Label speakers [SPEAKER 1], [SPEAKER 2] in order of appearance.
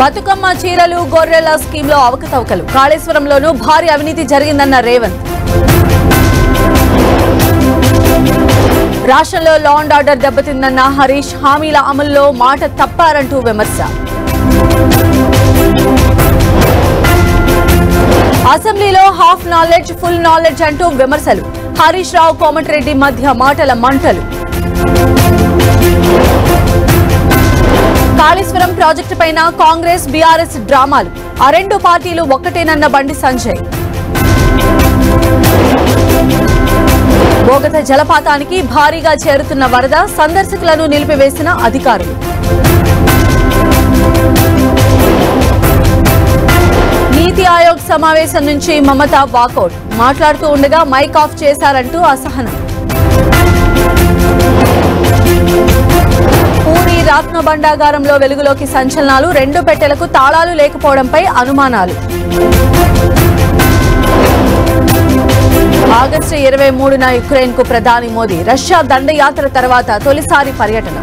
[SPEAKER 1] బతుకమ్మ చీరలు గొర్రెల స్కీమ్లో అవకతవకలు కాళేశ్వరంలోనూ భారీ అవినీతి జరిగిందన్న రేవంత్. రాష్ట్రంలో లా అండ్ ఆర్డర్ దెబ్బతిందన్న హరీష్. హామీల అమలులో మాట తప్పారంటూ విమర్శ. అసెంబ్లీలో హాఫ్ నాలెడ్జ్ ఫుల్ నాలెడ్జ్ అంటూ విమర్శలు. హరీష్ రావు కోమటిరెడ్డి మధ్య మాటల మంటలు. కాళేశ్వరం ప్రాజెక్టు పైన కాంగ్రెస్ బీఆర్ఎస్ డ్రామాలు. ఆ రెండు పార్టీలు ఒక్కటేనన్న బండి సంజయ్. బోగత జలపాతానికి భారీగా చేరుతున్న వరద. సందర్శకులను నిలిపివేసిన అధికారులు. నీతి ఆయోగ్ సమావేశం నుంచి మమత వాకౌట్. మాట్లాడుతూ ఉండగా మైక్ ఆఫ్ చేశారంటూ అసహనం. పూరి రత్న భండాగారంలో వెలుగులోకి సంచలనాలు. 2 పెట్టెలకు తాళాలు లేకపోవడంపై అనుమానాలు. ఆగస్టు 23న యుక్రెయిన్ కు ప్రధాని మోదీ. రష్యా దండయాత్ర తర్వాత తొలిసారి పర్యటన.